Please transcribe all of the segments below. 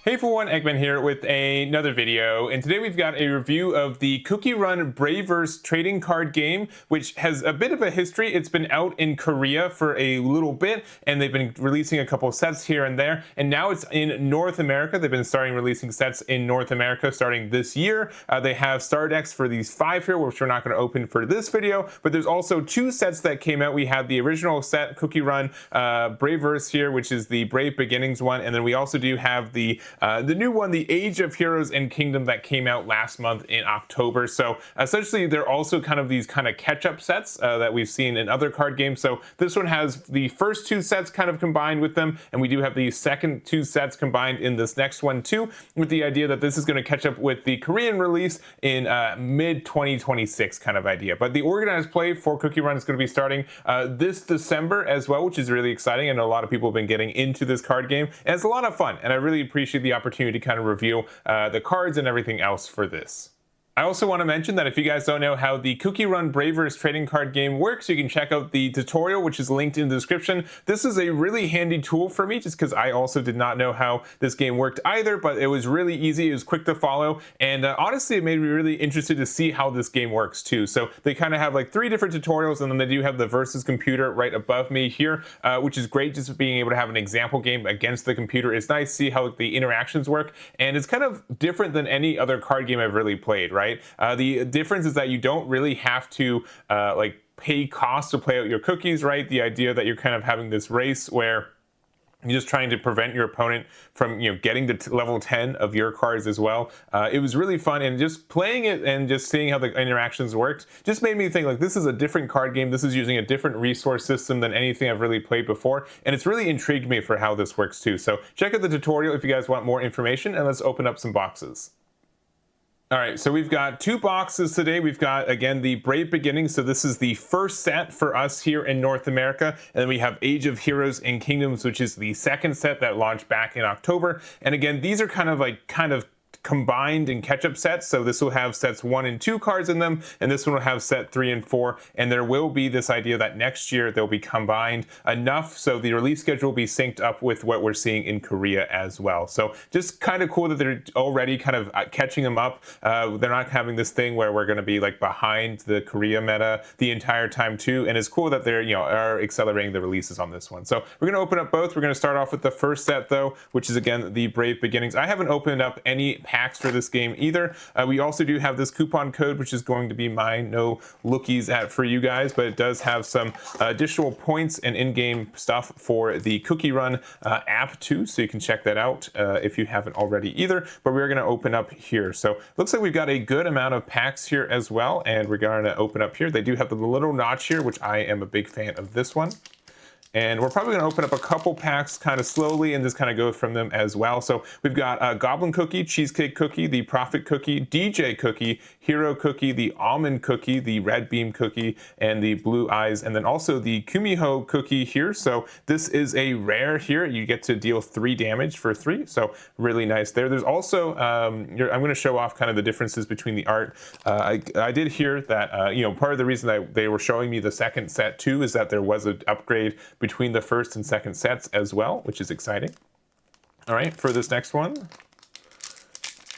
Hey everyone, Eggman here with another video, and today we've got a review of the Cookierun Braverse trading card game, which has a bit of a history. It's been out in Korea for a little bit, and they've been releasing a couple sets here and there, and now it's in North America. They've been starting releasing sets in North America starting this year. They have star decks for these 5 here, which we're not going to open for this video, but there's also 2 sets that came out. We had the original set, Cookierun Braverse here, which is the Brave Beginnings one, and then we also do have the new one, the Age of Heroes and Kingdom, that came out last month in October. So essentially they're also kind of these kind of catch-up sets that we've seen in other card games. So this one has the first 2 sets kind of combined with them, and we do have the second 2 sets combined in this next one too, with the idea that this is going to catch up with the Korean release in mid 2026 kind of idea. But the organized play for Cookierun is going to be starting this December as well, which is really exciting. I know a lot of people have been getting into this card game, and it's a lot of fun, and I really appreciate the opportunity to kind of review the cards and everything else for this. I also want to mention that if you guys don't know how the Cookierun Braverse trading card game works, you can check out the tutorial, which is linked in the description. This is a really handy tool for me, just because I also did not know how this game worked either, but it was really easy, it was quick to follow, and honestly it made me really interested to see how this game works too. So they kind of have like 3 different tutorials, and then they do have the versus computer right above me here, which is great, just being able to have an example game against the computer. It's nice to see how the interactions work, and it's kind of different than any other card game I've really played, right? The difference is that you don't really have to like pay costs to play out your cookies, right? The idea that you're kind of having this race where you're just trying to prevent your opponent from, getting to level 10 of your cards as well. It was really fun, and just playing it and just seeing how the interactions worked just made me think like this is a different card game. This is using a different resource system than anything I've really played before, and it's really intrigued me for how this works too. So check out the tutorial if you guys want more information, and let's open up some boxes. All right, so we've got 2 boxes today. We've got, again, the Brave Beginnings. So this is the first set for us here in North America. And then we have Age of Heroes and Kingdoms, which is the second set that launched back in October. And again, these are kind of combined and catch-up sets. So this will have sets 1 and 2 cards in them, and this one will have set 3 and 4. And there will be this idea that next year they'll be combined enough so the release schedule will be synced up with what we're seeing in Korea as well. So just kind of cool that they're already kind of catching them up. They're not having this thing where we're going to be like behind the Korea meta the entire time too. And it's cool that they're are accelerating the releases on this one. So we're going to open up both. We're going to start off with the first set though, which is again the Brave Beginnings. I haven't opened up any packs for this game either. We also do have this coupon code, which is going to be my no lookies at for you guys, but it does have some additional points and in-game stuff for the Cookierun app too, so you can check that out if you haven't already either. But we're going to open up here. So looks like we've got a good amount of packs here as well, and we're going to open up here. They do have the little notch here, which I am a big fan of this one. And we're probably going to open up a couple packs kind of slowly and just kind of go from them as well. So we've got Goblin Cookie, Cheesecake Cookie, the Prophet Cookie, DJ Cookie, Hero Cookie, the Almond Cookie, the Red Beam Cookie, and the Blue Eyes, and then also the Kumiho Cookie here. So this is a rare here. You get to deal 3 damage for 3, so really nice there. There's also, I'm going to show off kind of the differences between the art. I did hear that, part of the reason that they were showing me the second set too is that there was an upgrade between the first and second sets as well, which is exciting. All right, for this next one.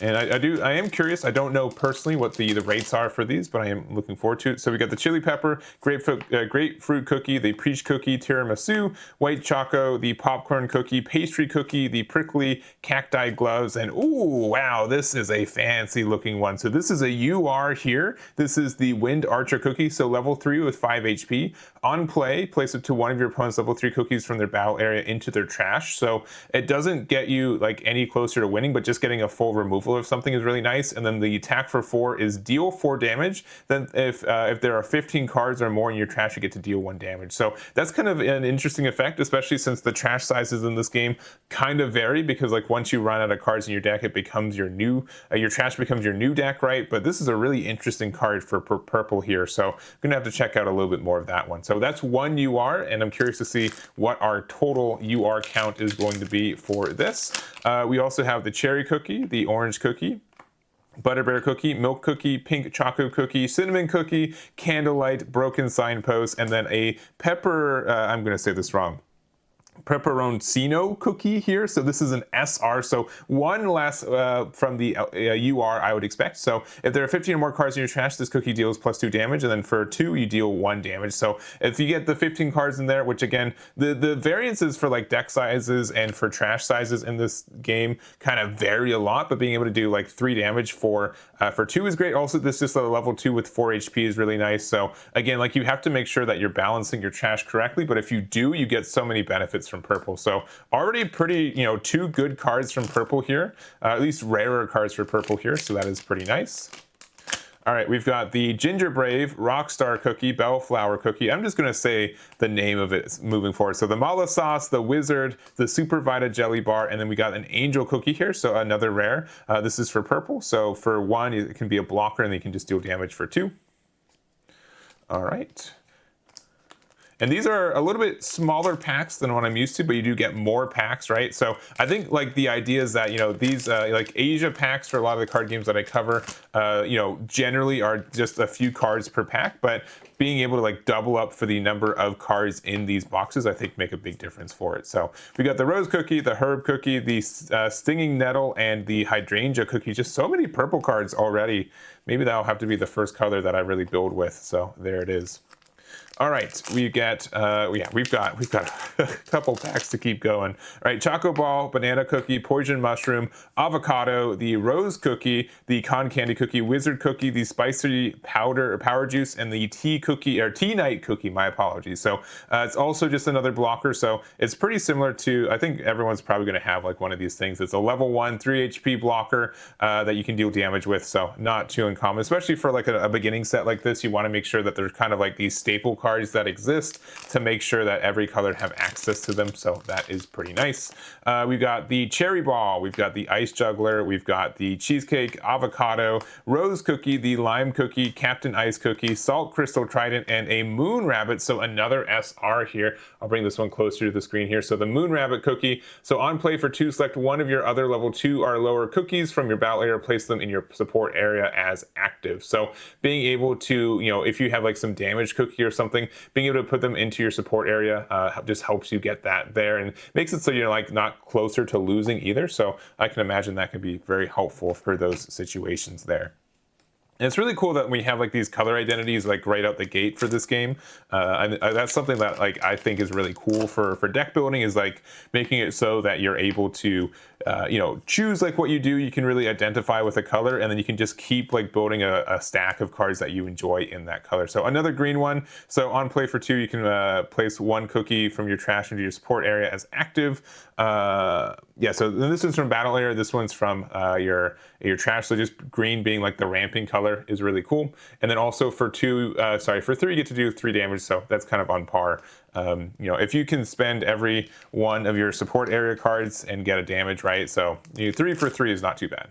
And I am curious. I don't know personally what the rates are for these, but I am looking forward to it. So we got the chili pepper, grapefruit cookie, the peach cookie, tiramisu, white choco, the popcorn cookie, pastry cookie, the prickly cacti gloves, and ooh, wow, this is a fancy looking one. So this is a UR here. This is the Wind Archer cookie. So level 3 with 5 HP. On play, place it to one of your opponent's level 3 cookies from their battle area into their trash. So it doesn't get you like any closer to winning, but just getting a full removal of something is really nice. And then the attack for 4 is deal 4 damage. Then if there are 15 cards or more in your trash, you get to deal 1 damage. So that's kind of an interesting effect, especially since the trash sizes in this game kind of vary, because like once you run out of cards in your deck, it becomes your new your trash becomes your new deck, right? But this is a really interesting card for purple here, so I'm gonna have to check out a little bit more of that one. So that's 1 UR, and I'm curious to see what our total UR count is going to be for this. We also have the cherry cookie, the orange cookie, Butterbear cookie, milk cookie, pink choco cookie, cinnamon cookie, candlelight, broken signpost, and then a pepper, I'm going to say this wrong, Peperoncino cookie here. So this is an SR, so one less from the UR I would expect. So if there are 15 or more cards in your trash, this cookie deals +2 damage, and then for 2 you deal 1 damage. So if you get the 15 cards in there, which again, the variances for like deck sizes and for trash sizes in this game kind of vary a lot, but being able to do like 3 damage for 2 is great. Also, this is a level 2 with 4 HP is really nice. So again, like you have to make sure that you're balancing your trash correctly, but if you do, you get so many benefits from purple. So already pretty, 2 good cards from purple here, at least rarer cards for purple here. So that is pretty nice. All right, we've got the Ginger Brave, Rockstar Cookie, Bellflower Cookie. I'm just gonna say the name of it moving forward. So the Mala Sauce, the Wizard, the Super Vita Jelly Bar, and then we got an Angel Cookie here, so another rare. This is for purple, so for 1, it can be a blocker, and then you can just deal damage for 2. All right. And these are a little bit smaller packs than what I'm used to, but you do get more packs, right? So I think like the idea is that, these like Asia packs for a lot of the card games that I cover, generally are just a few cards per pack, but being able to like double up for the number of cards in these boxes, I think make a big difference for it. So we got the Rose Cookie, the Herb Cookie, the Stinging Nettle, and the Hydrangea Cookie. Just so many purple cards already. Maybe that'll have to be the first color that I really build with. So there it is. All right, we get we've got a couple packs to keep going. All right, Choco Ball, Banana Cookie, Poison Mushroom, Avocado, the Rose Cookie, the Con Candy Cookie, Wizard Cookie, the Spicy Power Juice, and the Tea Cookie or Tea Night Cookie. My apologies. So it's also just another blocker. So it's pretty similar to, I think everyone's probably going to have like one of these things. It's a level 1 3 HP blocker that you can deal damage with. So not too uncommon, especially for like a beginning set like this. You want to make sure that there's kind of like these staple cards that exist to make sure that every color have access to them. So that is pretty nice. We've got the Cherry Ball, we've got the Ice Juggler, we've got the Cheesecake, Avocado, Rose Cookie, the Lime Cookie, Captain Ice Cookie, Salt Crystal Trident, and a Moon Rabbit. So another SR here. I'll bring this one closer to the screen here. So the Moon Rabbit Cookie. So on play for 2, select one of your other level 2 or lower cookies from your battle area, place them in your support area as active. So being able to, if you have like some damaged cookie or something, being able to put them into your support area just helps you get that there and makes it so you're like not closer to losing either. So I can imagine that can be very helpful for those situations there. And it's really cool that we have like these color identities like right out the gate for this game. That's something that like I think is really cool for deck building, is like making it so that you're able to choose like what you do. You can really identify with a color, and then you can just keep like building a stack of cards that you enjoy in that color. So another green one. So on play for 2, you can place 1 cookie from your trash into your support area as active. So this is from battle area. This one's from your trash. So just green being like the ramping color is really cool. And then also for 3, you get to do 3 damage. So that's kind of on par. If you can spend every one of your support area cards and get a damage, right? So 3 for 3 is not too bad.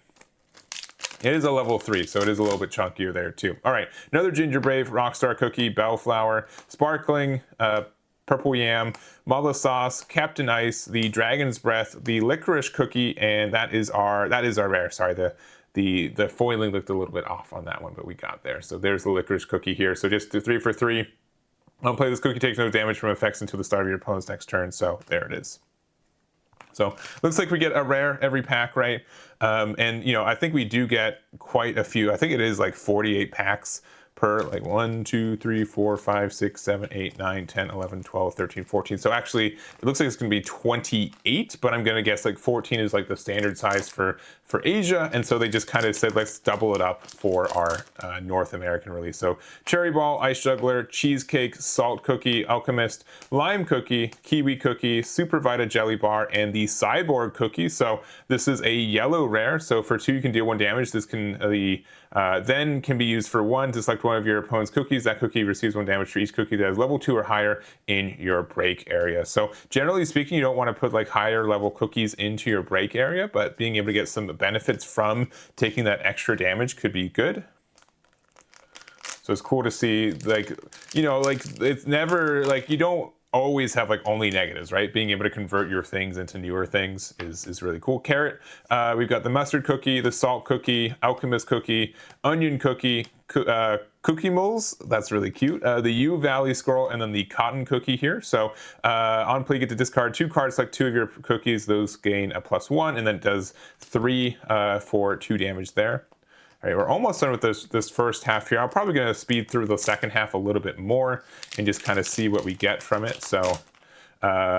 It is a level 3, so it is a little bit chunkier there too. All right, another Ginger Brave, Rockstar Cookie, Bellflower, Sparkling, Purple Yam, Mala Sauce, Captain Ice, the Dragon's Breath, the Licorice Cookie, and that is our rare. Sorry, the foiling looked a little bit off on that one, but we got there. So there's the Licorice Cookie here. So just 3 for 3. I'll play this cookie, takes no damage from effects until the start of your opponent's next turn. So there it is. So looks like we get a rare every pack, right? I think we do get quite a few. I think it is like 48 packs per, like 1, 2, 3, 4, 5, 6, 7, 8, 9, 10, 11, 12, 13, 14. So actually it looks like it's going to be 28, but I'm going to guess like 14 is like the standard size for Asia. And so they just kind of said, let's double it up for our North American release. So Cherry Ball, Ice Juggler, Cheesecake, Salt Cookie, Alchemist, Lime Cookie, Kiwi Cookie, Super Vita Jelly Bar, and the Cyborg Cookie. So this is a yellow rare. So for 2, you can deal 1 damage. This can then can be used for 1 to select one of your opponent's cookies. That cookie receives 1 damage for each cookie that is level 2 or higher in your break area. So generally speaking, you don't want to put like higher level cookies into your break area, but being able to get some benefits from taking that extra damage could be good. So it's cool to see, like, it's never like, you don't always have like only negatives, right? Being able to convert your things into newer things is really cool. Carrot, we've got the mustard cookie, the salt cookie, alchemist cookie, onion cookie, cookie moles, that's really cute. The U Valley scroll, and then the cotton cookie here. So on play, you get to discard 2 cards, select 2 of your cookies. Those gain a +1, and then it does 3 for 2 damage there. All right, we're almost done with this first half here. I'm probably going to speed through the second half a little bit more and just kind of see what we get from it. So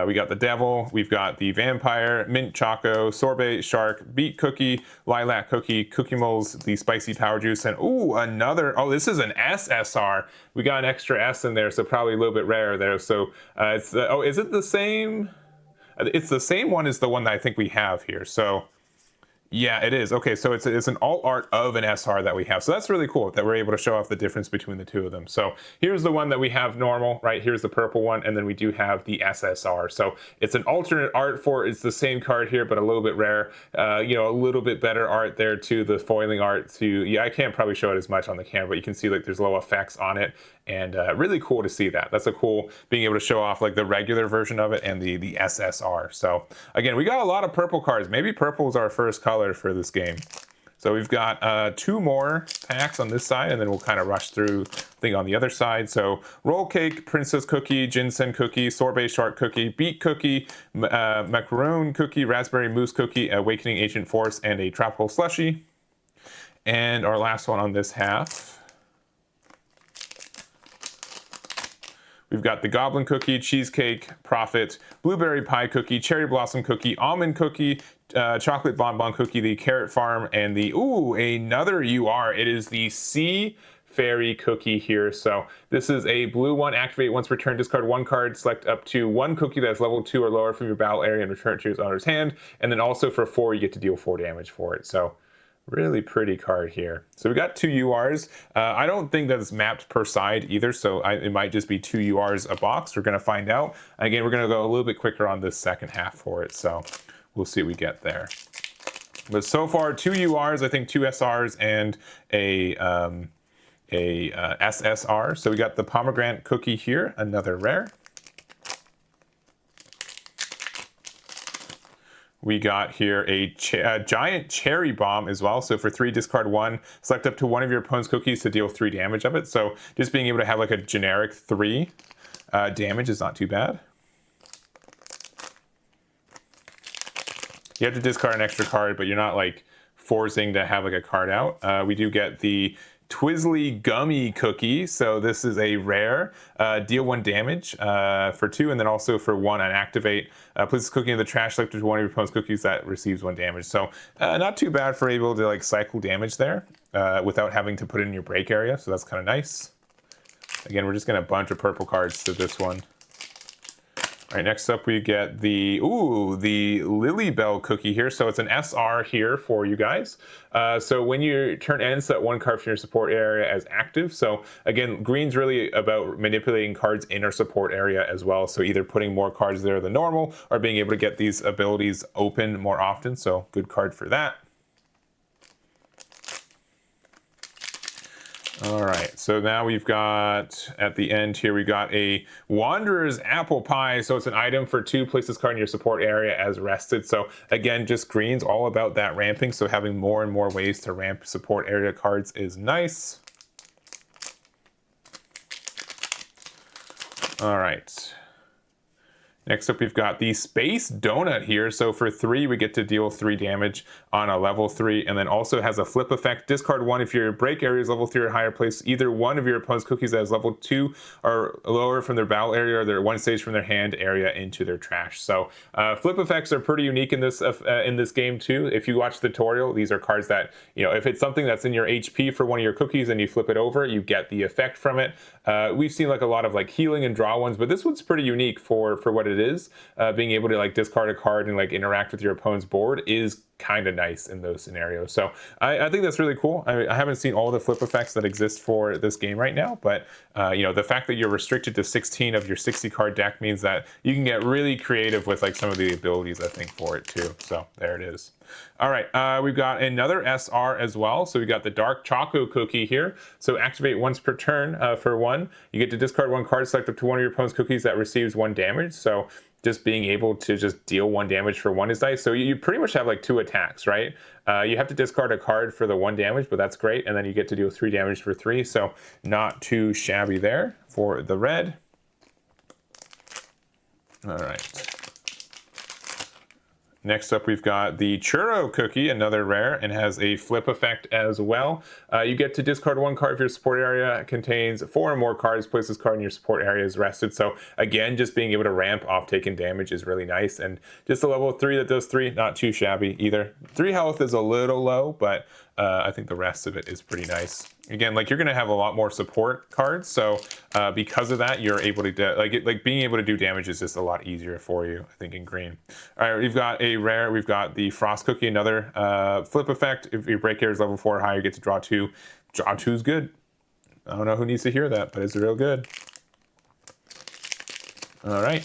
we got the devil, we've got the vampire, mint choco, sorbet shark, beet cookie, lilac cookie, cookie moles, the spicy power juice, and ooh, another, oh, this is an SSR. We got an extra S in there, so probably a little bit rare there. So it's the, oh, is it the same? It's the same one as the one that I think we have here. So yeah, it is. Okay, so it's an alt art of an SR that we have. So that's really cool that we're able to show off the difference between the two of them. So here's the one that we have normal, right? Here's the purple one, and then we do have the SSR. So it's an alternate art for, it's the same card here, but a little bit rare. You know, a little bit better art there too, the foiling art too. Yeah, I can't probably show it as much on the camera, but you can see like there's low effects on it, and really cool to see that. That's a cool being able to show off like the regular version of it and the SSR. So again, we got a lot of purple cards. Maybe purple is our first color for this game. So we've got 2 more packs on this side, and then we'll kind of rush through thing on the other side. So roll cake, princess cookie, ginseng cookie, sorbet shark cookie, beet cookie, macaroon cookie, raspberry mousse cookie, awakening ancient force, and a tropical slushy. And our last one on this half, we've got the goblin cookie, cheesecake, prophet, blueberry pie cookie, cherry blossom cookie, almond cookie, chocolate bonbon cookie, the carrot farm, and the, ooh, another UR. It is the sea fairy cookie here. So this is a blue one. Activate once returned, discard 1 card, select up to 1 cookie that's level 2 or lower from your battle area and return it to its owner's hand. And then also for 4, you get to deal 4 damage for it. So really pretty card here. So we got 2 URs. I don't think that's mapped per side either, so it might just be 2 URs a box. We're going to find out. Again, we're going to go a little bit quicker on this second half for it, so we'll see what we get there. But so far, 2 URs, I think 2 SRs, and a SSR. So we got the pomegranate cookie here, another rare. We got here a giant cherry bomb as well. So for 3, discard 1, select up to 1 of your opponent's cookies to deal 3 damage of it. So just being able to have like a generic 3 damage is not too bad. You have to discard an extra card, but you're not like forcing to have like a card out. We do get the Twizzly Gummy Cookie. So this is a rare. Deal 1 damage for 2, and then also for 1 on activate. Place this cookie in the trash, select one of your opponent's cookies that receives 1 damage. So not too bad for able to like cycle damage there without having to put it in your break area. So that's kind of nice. Again, we're just getting a bunch of purple cards to this one. All right, next up we get the, ooh, the Lily Bell cookie here. So it's an SR here for you guys. So when your turn ends, set 1 card from your support area as active. So again, green's really about manipulating cards in our support area as well. So either putting more cards there than normal or being able to get these abilities open more often. So good card for that. All right, so now we've got, at the end here, we got a Wanderer's Apple Pie. So it's an item for 2, place this card in your support area as rested. So again, just green's all about that ramping. So having more and more ways to ramp support area cards is nice. All right. Next up, we've got the Space Donut here. So for 3, we get to deal 3 damage on a level 3, and then also has a flip effect. Discard 1 if your break area is level 3 or higher. Place either 1 of your opponent's cookies that is level 2 or lower from their battle area or their 1 stage from their hand area into their trash. So flip effects are pretty unique in this game too. If you watch the tutorial, these are cards that, you know, if it's something that's in your HP for one of your cookies and you flip it over, you get the effect from it. We've seen like a lot of like healing and draw ones, but this one's pretty unique for what it is. Being able to like discard a card and like interact with your opponent's board is kind of nice in those scenarios. So I think that's really cool. I haven't seen all the flip effects that exist for this game right now, but you know, the fact that you're restricted to 16 of your 60 card deck means that you can get really creative with like some of the abilities, I think, for it too. So there it is. All right, we've got another SR as well. So we got the Dark Choco Cookie here. So activate once per turn for 1. You get to discard 1 card, select up to one of your opponent's cookies that receives 1 damage. So just being able to just deal 1 damage for 1 is nice. So you pretty much have like 2 attacks, right? You have to discard a card for the 1 damage, but that's great. And then you get to deal 3 damage for 3. So not too shabby there for the red. All right. Next up, we've got the Churro Cookie, another rare, and has a flip effect as well. You get to discard 1 card if your support area contains 4 or more cards. Place this card in your support area is rested. So again, just being able to ramp off taken damage is really nice. And just a level 3 that does 3, not too shabby either. 3 health is a little low, but I think the rest of it is pretty nice. Again, like you're going to have a lot more support cards, so because of that, you're able to like being able to do damage is just a lot easier for you, I think, in green. All right, we've got a rare. We've got the Frost Cookie, another flip effect. If your break area is level 4 or higher, you get to draw 2. Draw 2 is good. I don't know who needs to hear that, but it's real good. All right.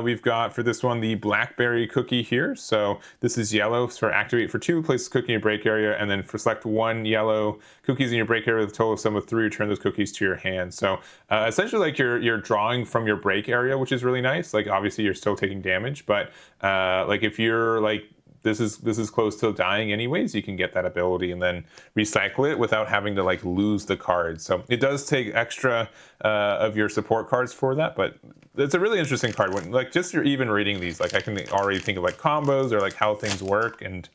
We've got for this one the Blackberry Cookie here. So this is yellow for activate for 2, place this cookie in your break area, and then for select 1 yellow cookies in your break area with a total sum of 3, return those cookies to your hand. So essentially like you're drawing from your break area, which is really nice. Like obviously you're still taking damage, but like if you're like this is close to dying anyways, you can get that ability and then recycle it without having to like lose the cards. So it does take extra of your support cards for that, but it's a really interesting card. When like just you're even reading these, like I can already think of like combos or like how things work, and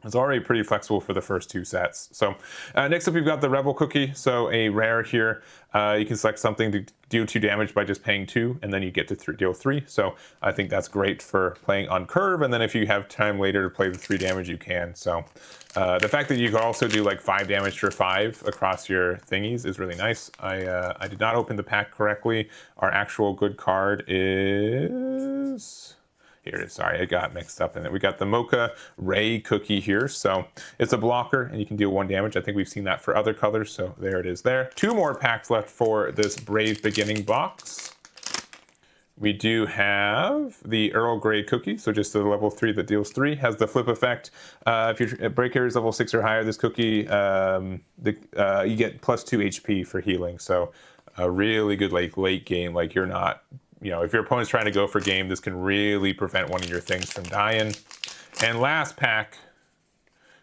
it's already pretty flexible for the first 2 sets. So next up, we've got the Rebel Cookie. So a rare here. You can select something to do 2 damage by just paying 2, and then you get to deal 3. So I think that's great for playing on curve. And then if you have time later to play the 3 damage, you can. So the fact that you can also do like 5 damage for 5 across your thingies is really nice. I did not open the pack correctly. Our actual good card is... Here it is. Sorry, I got mixed up in it. We got the Mocha Ray Cookie here. So it's a blocker and you can deal 1 damage. I think we've seen that for other colors. So there it is there. 2 more packs left for this Brave Beginning box. We do have the Earl Grey Cookie. So just a level 3 that deals 3. Has the flip effect. If your break area is level 6 or higher, this cookie, you get plus 2 HP for healing. So a really good like late game. Like you're not... You know, if your opponent's trying to go for game, this can really prevent one of your things from dying. And last pack,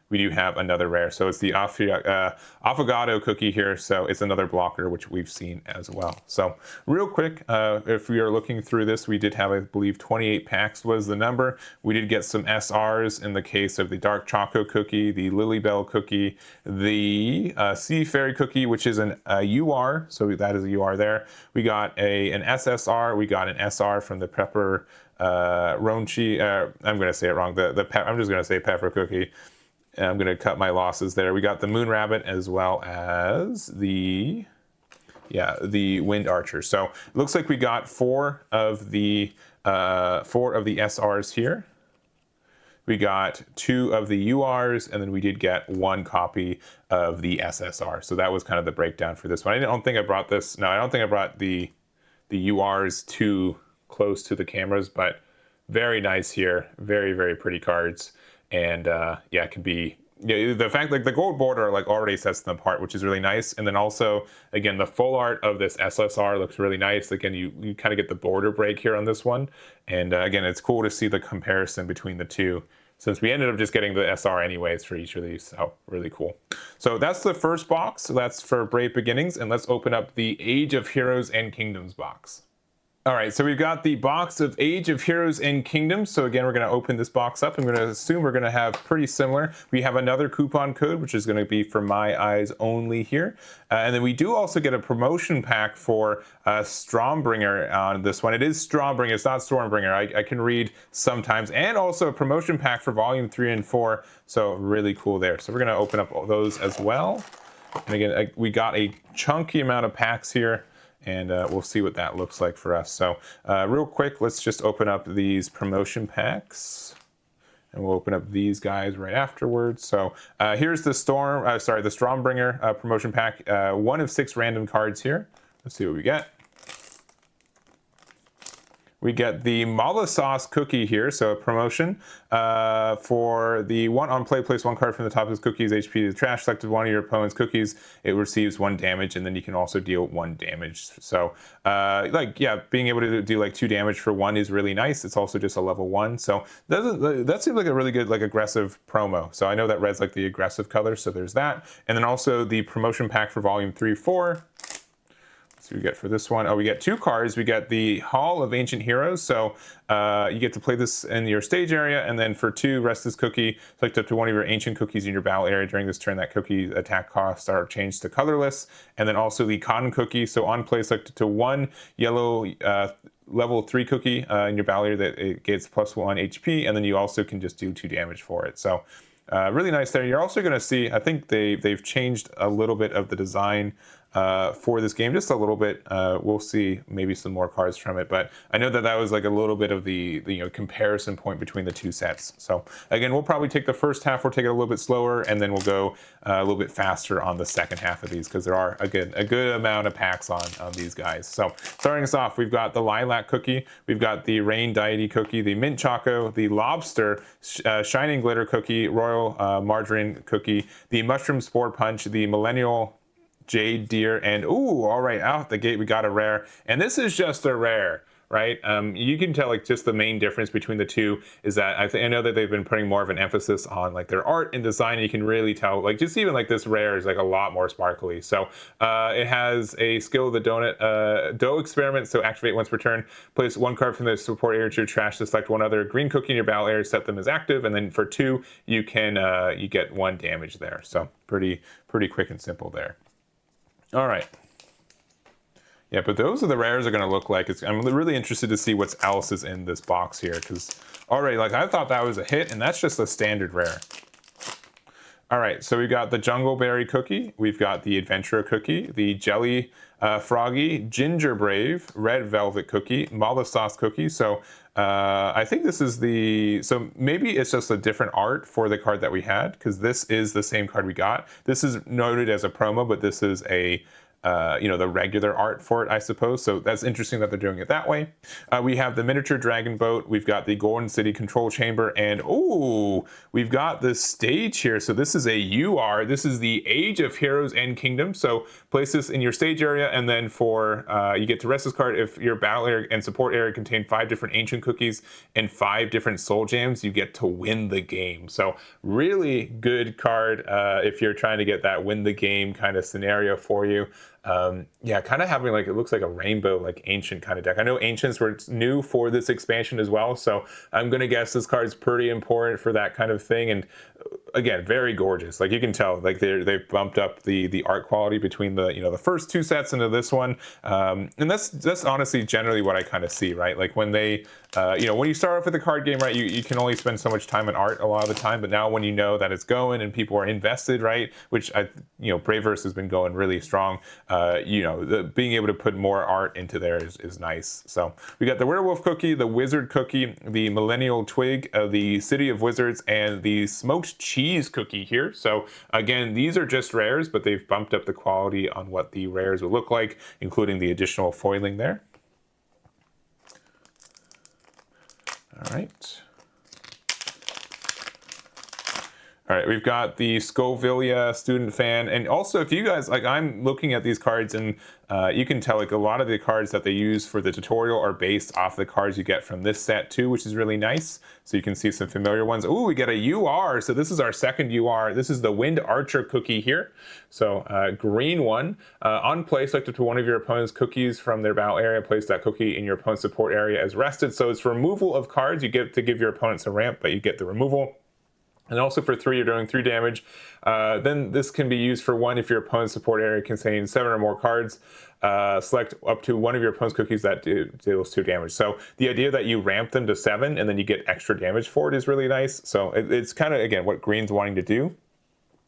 we do have another rare. So it's the Affogato Cookie here. So it's another blocker, which we've seen as well. So real quick, if we are looking through this, we did have, I believe, 28 packs was the number. We did get some SRs in the case of the Dark Choco Cookie, the Lily Bell Cookie, the Sea Fairy Cookie, which is an UR. So that is a UR there. We got an SSR. We got an SR from the Pepper Ronchi. I'm going to say it wrong. I'm just going to say Pepper Cookie. I'm going to cut my losses there. We got the Moon Rabbit as well as the Wind Archer. So it looks like we got 4 of the SRs here. We got 2 of the URs, and then we did get 1 copy of the SSR. So that was kind of the breakdown for this one. I don't think I brought this. No, I don't think I brought the URs too close to the cameras, but very nice here. Very, very pretty cards. And yeah, it can be the fact like the gold border like already sets them apart, which is really nice. And then also again, the full art of this SSR looks really nice. Again, you kind of get the border break here on this one. And again, it's cool to see the comparison between the two, since we ended up just getting the SR anyways for each of these. So really cool. So that's the first box. So that's for Brave Beginnings. And let's open up the Age of Heroes and Kingdoms box. All right, so we've got the box of Age of Heroes and Kingdoms. So again, we're going to open this box up. I'm going to assume we're going to have pretty similar. We have another coupon code, which is going to be for My Eyes only here. And then we do also get a promotion pack for Stormbringer on this one. It is Stormbringer, it's not Stormbringer. I can read sometimes. And also a promotion pack for Volume 3 and 4. So really cool there. So we're going to open up all those as well. And again, we got a chunky amount of packs here. And we'll see what that looks like for us. So real quick, let's just open up these promotion packs. and we'll open up these guys right afterwards. So here's the Stormbringer promotion pack. 1 of 6 random cards here. Let's see what we get. We get the Mala Sauce Cookie here, so a promotion for the 1 on play. Place 1 card from the top of his cookie's HP to the trash. Selected one of your opponent's cookies, it receives 1 damage, and then you can also deal 1 damage. So, being able to do like 2 damage for 1 is really nice. It's also just a level 1, so that seems like a really good aggressive promo. So I know that red's like the aggressive color, so there's that, and then also the promotion pack for volume 3-4. So we get for this one, we get 2 cards. We get the Hall of Ancient Heroes, so you get to play this in your stage area, and then for 2, rest this cookie, select up to 1 of your ancient cookies in your battle area. During this turn, that cookie attack costs are changed to colorless, and then also the Cotton Cookie, so on play, select up to 1 yellow level 3 cookie in your battle area that it gets +1 HP, and then you also can just do 2 damage for it. So really nice there. You're also going to see, I think they've changed a little bit of the design for this game, just a little bit. We'll see maybe some more cards from it, but I know that was like a little bit of the comparison point between the 2 sets. So again, we'll probably take the first half, we'll take it a little bit slower, and then we'll go a little bit faster on the second half of these, because there are again a good amount of packs on these guys. So starting us off, we've got the Lilac Cookie, we've got the Rain Deity Cookie, the Mint Choco, the Lobster Shining Glitter Cookie, Royal Margarine Cookie, the Mushroom Spore Punch, the Millennial Jade Deer, and all right, out the gate we got a rare, and this is just a rare, right? You can tell just the main difference between the 2 is that I know that they've been putting more of an emphasis on their art and design, and you can really tell just even this rare is a lot more sparkly. So it has a Skill of the Dough Experiment, so activate once per turn, place 1 card from the support area to your trash to select 1 other green cookie in your battle area, set them as active, and then for 2 you can you get 1 damage there. So pretty quick and simple there. All right. Yeah, but those are the rares are going to look like. I'm really interested to see what else is in this box here, because already, I thought that was a hit, and that's just a standard rare. All right, so we've got the Jungle Berry Cookie, we've got the Adventurer Cookie, the Jelly Froggy, Ginger Brave, Red Velvet Cookie, Mala Sauce Cookie. So I think this is so maybe it's just a different art for the card that we had, because this is the same card we got. This is noted as a promo, but this is a the regular art for it, I suppose. So that's interesting that they're doing it that way. We have the Miniature Dragon Boat. We've got the Golden City Control Chamber, and we've got this stage here. So this is a UR. This is the Age of Heroes and Kingdoms. So place this in your stage area, and then for you get to rest this card if your battle area and support area contain 5 different ancient cookies and 5 different soul gems. You get to win the game. So really good card if you're trying to get that win the game kind of scenario for you. Kind of having it looks like a rainbow ancient kind of deck. I know ancients were new for this expansion as well, so I'm gonna guess this card's pretty important for that kind of thing. And again, very gorgeous. You can tell they've bumped up the art quality between the first 2 sets into this one, and that's honestly generally what I kind of see, right? when they when you start off with a card game, right, you can only spend so much time on art a lot of the time, but now when you know that it's going and people are invested, right, which Braverse has been going really strong, being able to put more art into there is nice. So we got the Werewolf Cookie, the Wizard Cookie, the Millennial Twig, the City of Wizards, and the Smoked Cheese Cookie here. So again, these are just rares, but they've bumped up the quality on what the rares will look like, including the additional foiling there. All right. All right, we've got the Scovilla Student Fan, and also if you guys, I'm looking at these cards, and you can tell a lot of the cards that they use for the tutorial are based off the cards you get from this set too, which is really nice. So you can see some familiar ones. We get a UR, so this is our second UR. This is the Wind Archer Cookie here. So green one. On play, select up to 1 of your opponent's cookies from their battle area. Place that cookie in your opponent's support area as rested. So it's removal of cards. You get to give your opponents a ramp, but you get the removal. And also for 3, you're doing 3 damage. Then this can be used for 1 if your opponent's support area contains 7 or more cards. Select up to 1 of your opponent's cookies that deals 2 damage. So the idea that you ramp them to 7 and then you get extra damage for it is really nice. So it's kind of, again, what green's wanting to do.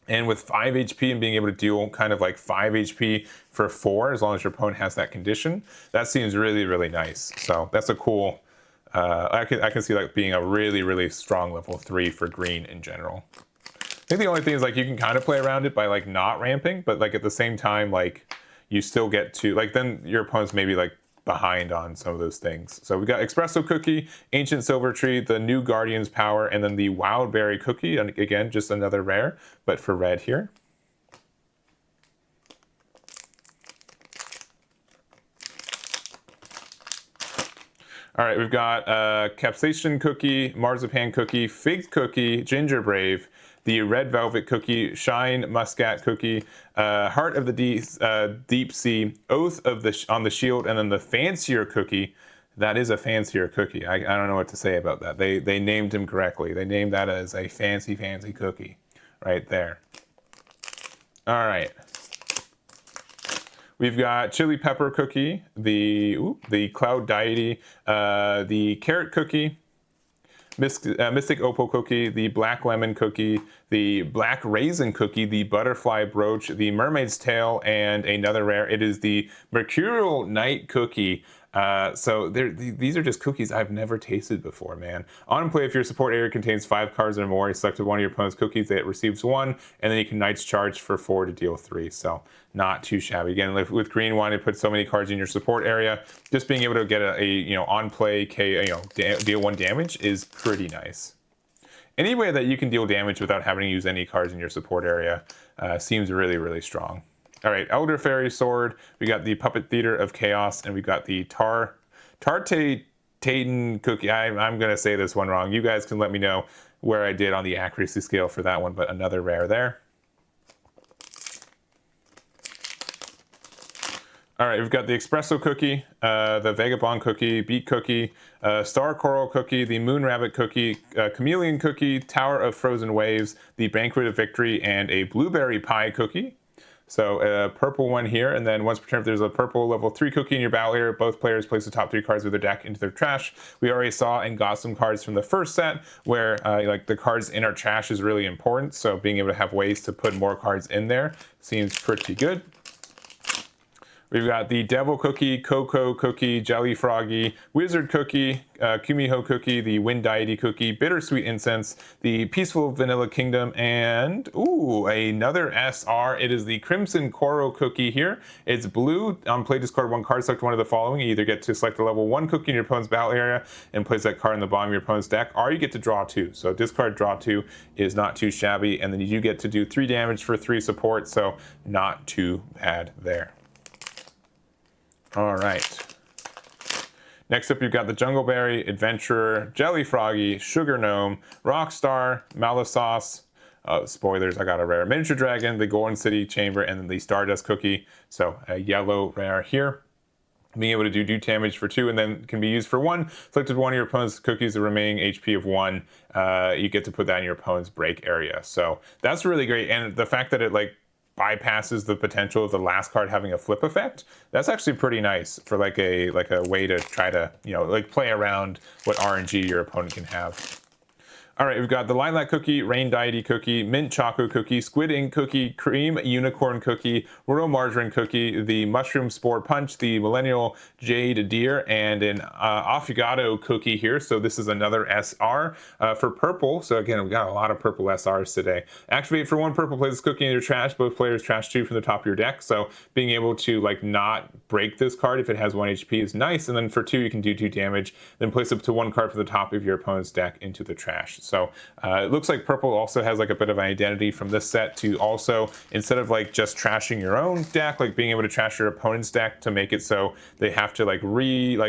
And with 5 HP and being able to deal kind of 5 HP for 4, as long as your opponent has that condition, that seems really, really nice. So that's a cool I can see like being a really strong level 3 for green in general. I think the only thing is like you can kind of play around it by like not ramping, but like at the same time, like you still get to like then your opponent's maybe like behind on some of those things. So we got Espresso Cookie, Ancient Silver Tree, the New Guardian's Power, and then the Wild Berry Cookie. And again, just another rare, but for red here. All right, we've got Capsaicin Cookie, Marzipan Cookie, Fig Cookie, Ginger Brave, the Red Velvet Cookie, Shine Muscat Cookie, Heart of the Deep Sea, Oath of on the Shield, and then the Fancier Cookie. That is a fancier cookie. I don't know what to say about that. They named him correctly. They named that as a fancy cookie right there. All right. We've got Chili Pepper Cookie, the Cloud Deity, the Carrot Cookie, Mystic Opal Cookie, the Black Lemon Cookie, the Black Raisin Cookie, the Butterfly Brooch, the Mermaid's Tail, and another rare. It is the Mercurial Night Cookie. So these are just cookies I've never tasted before, man. On play, if your support area contains 5 cards or more, you select one of your opponent's cookies, it receives 1, and then you can Knight's Charge for 4 to deal 3. So not too shabby. Again, with green one, it puts so many cards in your support area. Just being able to get a on play deal 1 damage is pretty nice. Any way that you can deal damage without having to use any cards in your support area seems really strong. All right, Elder Fairy Sword. We got the Puppet Theater of Chaos, and we got the Tarte Taten Cookie. I'm gonna say this one wrong. You guys can let me know where I did on the accuracy scale for that one, but another rare there. All right, we've got the Espresso Cookie, the Vagabond Cookie, Beet Cookie, Star Coral Cookie, the Moon Rabbit Cookie, Chameleon Cookie, Tower of Frozen Waves, the Banquet of Victory, and a Blueberry Pie Cookie. So a purple one here, and then once per turn, if there's a purple level 3 cookie in your battle area, both players place the top 3 cards of their deck into their trash. We already saw and got some cards from the first set where like the cards in our trash is really important. So being able to have ways to put more cards in there seems pretty good. We've got the Devil Cookie, Cocoa Cookie, Jelly Froggy, Wizard Cookie, Kumiho Cookie, the Wind Deity Cookie, Bittersweet Incense, the Peaceful Vanilla Kingdom, and another SR. It is the Crimson Coral Cookie here. It's blue. On play, discard 1 card, select one of the following. You either get to select a level 1 cookie in your opponent's battle area and place that card in the bottom of your opponent's deck, or you get to draw 2. So discard, draw 2 is not too shabby, and then you do get to do 3 damage for 3 support, so not too bad there. All right. Next up, you've got the Jungleberry, Adventurer, Jelly Froggy, Sugar Gnome, Rockstar, Malasauce. Spoilers, I got a rare Miniature Dragon, the Golden City Chamber, and then the Stardust Cookie. So a yellow rare here. Being able to do damage for 2 and then can be used for 1. Selected one of your opponent's cookies, the remaining HP of 1. You get to put that in your opponent's break area. So that's really great. And the fact that it bypasses the potential of the last card having a flip effect, that's actually pretty nice for like a way to try to play around what RNG your opponent can have. All right, we've got the Lilac Cookie, Rain Deity Cookie, Mint Choco Cookie, Squid Ink Cookie, Cream Unicorn Cookie, Royal Margarine Cookie, the Mushroom Spore Punch, the Millennial Jade Deer, and an Affogato Cookie here. So this is another SR for purple. So again, we got a lot of purple SRs today. Activate for 1 purple, place this cookie in your trash. Both players trash 2 from the top of your deck. So being able to not break this card if it has 1 HP is nice. And then for 2, you can do 2 damage. Then place up to 1 card from the top of your opponent's deck into the trash. So it looks like purple also has a bit of an identity from this set to also, instead of just trashing your own deck, being able to trash your opponent's deck to make it so they have to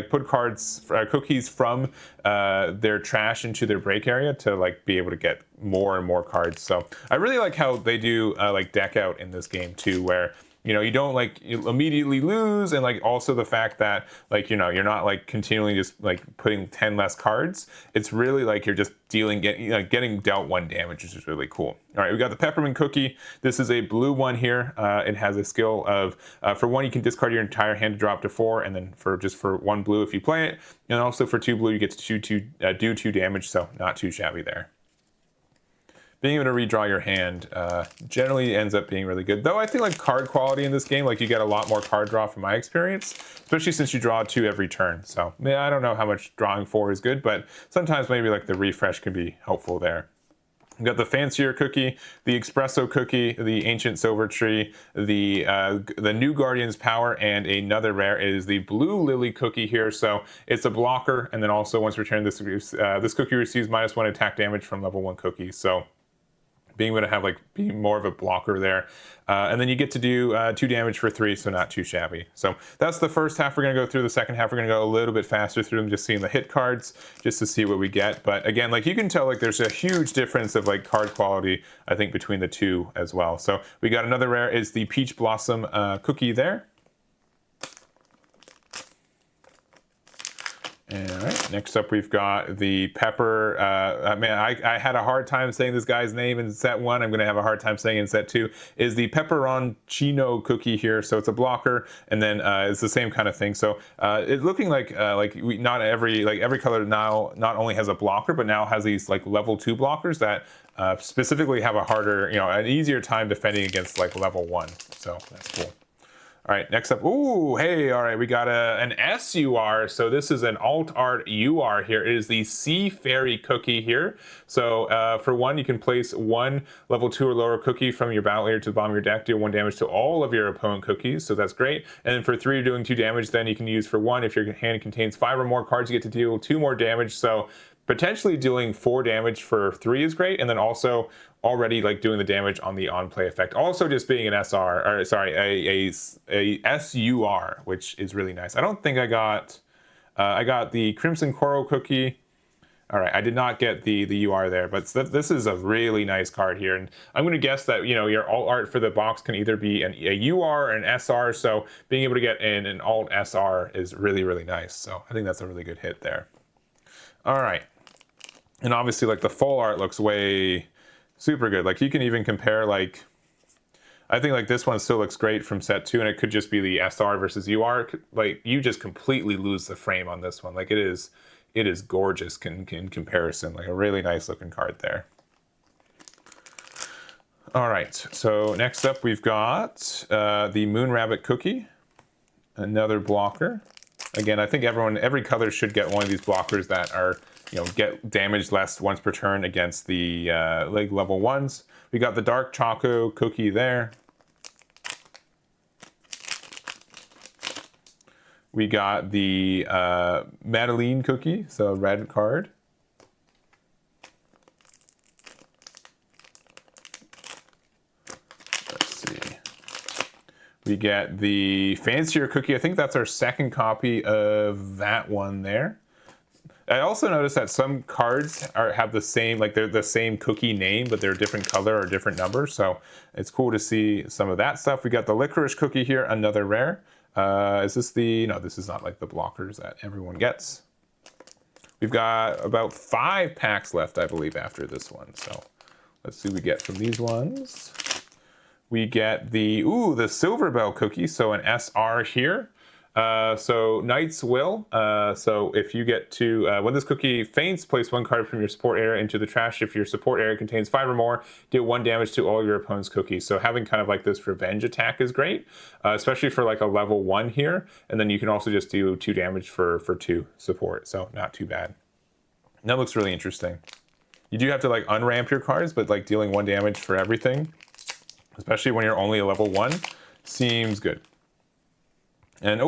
put cards, cookies from their trash into their break area to be able to get more and more cards. So I really like how they do deck out in this game too, where you don't you immediately lose, and also the fact that you're not continually just putting 10 less cards. It's really you're just getting dealt 1 damage, which is really cool. All right, we got the Peppermint Cookie. This is a blue one here. It has a skill of for 1 you can discard your entire hand to drop to 4, and then for 1 blue if you play it, and also for 2 blue you get to do 2 damage. So not too shabby there. being able to redraw your hand generally ends up being really good. Though I think like card quality in this game, like you get a lot more card draw from my experience, especially since you draw 2 every turn. So yeah, I don't know how much drawing 4 is good, but sometimes maybe like the refresh can be helpful there. We've got the fancier cookie, the espresso cookie, the ancient silver tree, the new guardian's power, and another rare is the blue lily cookie here. So it's a blocker, and then also once returned, this cookie receives -1 attack damage from level 1 cookies. So being able to have like be more of a blocker there, and then you get to do 2 damage for 3, so not too shabby. So that's the first half. We're gonna go through the second half. We're gonna go a little bit faster through them, just seeing the hit cards, just to see what we get. But again, like you can tell, like there's a huge difference of like card quality, I think, between the two as well. So we got another rare is the peach blossom cookie there. All right, next up we've got the pepper. Man, I had a hard time saying this guy's name in set 1. I'm going to have a hard time saying in set 2. Is the pepperoncino cookie here. So it's a blocker, and then it's the same kind of thing. So it's looking like not every color now not only has a blocker, but now has these like level 2 blockers that specifically have a harder, an easier time defending against like level 1. So that's cool. All right, next up, ooh, hey, all right, we got an SUR. So this is an alt art UR here. It is the Sea Fairy cookie here. So for 1, you can place 1 level 2 or lower cookie from your battle area to the bottom of your deck, deal 1 damage to all of your opponent cookies. So that's great. And then for 3, you're doing 2 damage. Then you can use for 1. If your hand contains 5 or more cards, you get to deal 2 more damage. So potentially dealing 4 damage for 3 is great, and then also already like doing the damage on the on-play effect. Also just being an SR, or sorry, a SUR, which is really nice. I don't think I got the Crimson Coral cookie. All right, I did not get the UR there, but this is a really nice card here, and I'm going to guess that your alt art for the box can either be a UR or an SR. So being able to get in an alt SR is really, really nice. So I think that's a really good hit there. All right. And obviously, like the full art looks way super good. Like you can even compare, like I think like this one still looks great from set 2, and it could just be the SR versus UR. Like you just completely lose the frame on this one. Like it is gorgeous in comparison. Like a really nice looking card there. All right. So next up, we've got the Moon Rabbit cookie, another blocker. Again, I think every color should get one of these blockers that are, get damage less once per turn against the level 1s. We got the Dark Choco cookie there. We got the Madeline cookie, so red card. We get the fancier cookie. I think that's our second copy of that one there. I also noticed that some cards have the same, like they're the same cookie name, but they're a different color or different number. So it's cool to see some of that stuff. We got the licorice cookie here, another rare. Is this no, this is not like the blockers that everyone gets. We've got about 5 packs left, I believe, after this one. So let's see what we get from these ones. We get the Silver Bell cookie, so an SR here. So Knight's Will. So if you get to, when this cookie faints, place 1 card from your support area into the trash. If your support area contains 5 or more, deal 1 damage to all your opponent's cookies. So having kind of like this revenge attack is great, especially for like a level 1 here. And then you can also just do 2 damage for 2 support. So not too bad. And that looks really interesting. You do have to like unramp your cards, but like dealing 1 damage for everything, especially when you're only a level 1, seems good. And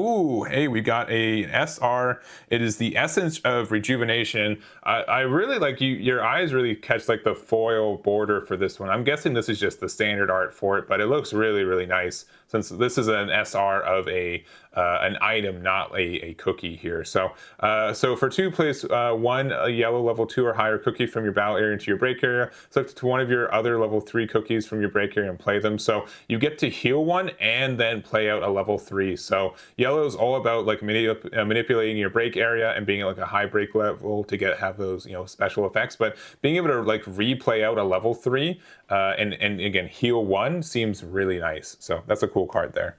hey, we got a SR. It is the Essence of Rejuvenation. I really like your eyes really catch like the foil border for this one. I'm guessing this is just the standard art for it, but it looks really, really nice since this is an SR of an item, not a cookie here. So for 2, place 1 a yellow level 2 or higher cookie from your battle area into your break area. Select to 1 of your other level 3 cookies from your break area and play them. So you get to heal 1 and then play out a level 3. So yellow is all about like manipulating your break area and being at like a high break level to have those special effects. But being able to like replay out a level 3 and again heal 1 seems really nice. So that's a cool card there.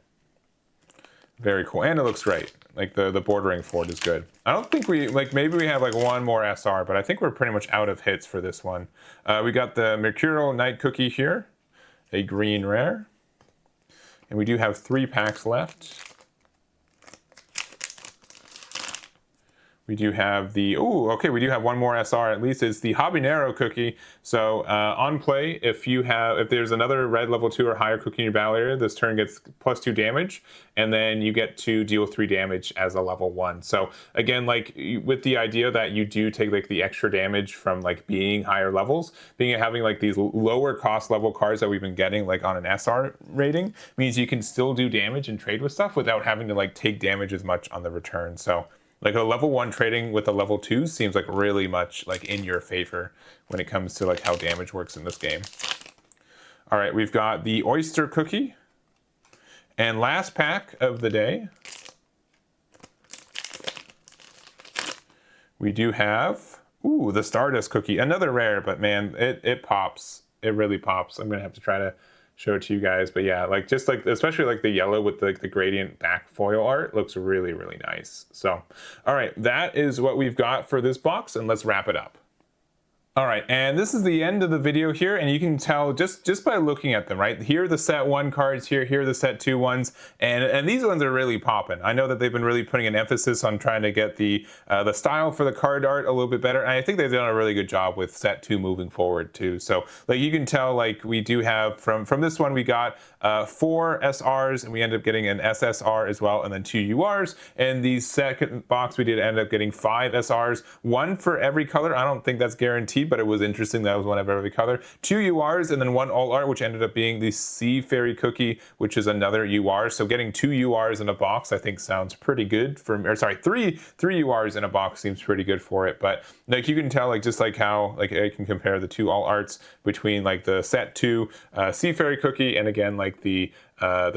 Very cool, and it looks great. Like the bordering for it is good. I don't think we, like, maybe we have like one more SR, but I think we're pretty much out of hits for this one. We got the Mercurial Night Cookie here, a green rare, and we do have 3 packs left. We do have the, okay, we do have one more SR at least. It's the Habanero cookie. So on play, if there's another red level 2 or higher cookie in your battle area, this turn gets +2 damage, and then you get to deal 3 damage as a level 1. So again, like with the idea that you do take like the extra damage from like being higher levels, having like these lower cost level cards that we've been getting like on an SR rating means you can still do damage and trade with stuff without having to like take damage as much on the return. So like a level 1 trading with a level 2 seems like really much like in your favor when it comes to like how damage works in this game. All right, we've got the oyster cookie, and last pack of the day, we do have the Stardust cookie, another rare, but man, it pops. It really pops. I'm gonna have to try to show it to you guys, but yeah, like just like especially like the yellow with the gradient back foil art looks really, really nice. So all right, that is what we've got for this box, and let's wrap it up. All right, and this is the end of the video here, and you can tell just by looking at them, right? Here are the set 1 cards, here are the set 2 ones, and these ones are really popping. I know that they've been really putting an emphasis on trying to get the style for the card art a little bit better, and I think they've done a really good job with set 2 moving forward too. So like you can tell, like we do have from this one we got 4 SRs, and we end up getting an SSR as well, and then 2 URs. And the second box we did end up getting 5 SRs, 1 for every color. I don't think that's guaranteed, but it was interesting that was 1 of every color. 2 URs, and then 1 all art, which ended up being the Sea Fairy Cookie, which is another UR. So getting 2 URs in a box I think sounds pretty good for, or sorry, three URs in a box seems pretty good for it. But like you can tell, like just like how like I can compare the 2 all arts between like the set 2 Sea Fairy Cookie and again like the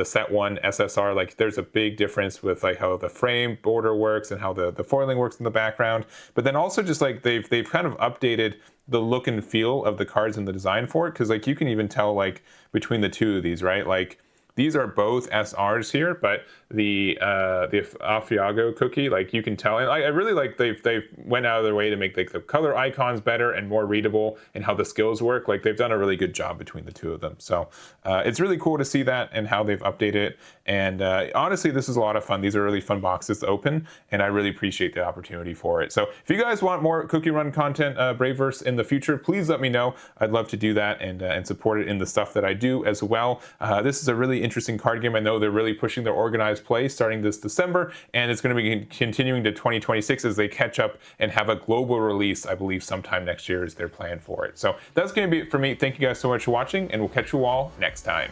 set 1 SSR, like there's a big difference with like how the frame border works and how the foiling works in the background. But then also just like they've kind of updated the look and feel of the cards and the design for it, because like you can even tell like between the 2 of these, right? Like these are both SRs here, but the Asiago cookie, like you can tell, and I really like they've went out of their way to make like the color icons better and more readable, and how the skills work. Like they've done a really good job between the 2 of them. So it's really cool to see that and how they've updated it. And honestly, this is a lot of fun. These are really fun boxes to open, and I really appreciate the opportunity for it. So if you guys want more Cookierun content, Braverse in the future, please let me know. I'd love to do that and support it in the stuff that I do as well. This is a really interesting card game. I know they're really pushing their organized play starting this December, and it's going to be continuing to 2026 as they catch up and have a global release, I believe sometime next year is their plan for it. So that's going to be it for me. Thank you guys so much for watching, and we'll catch you all next time.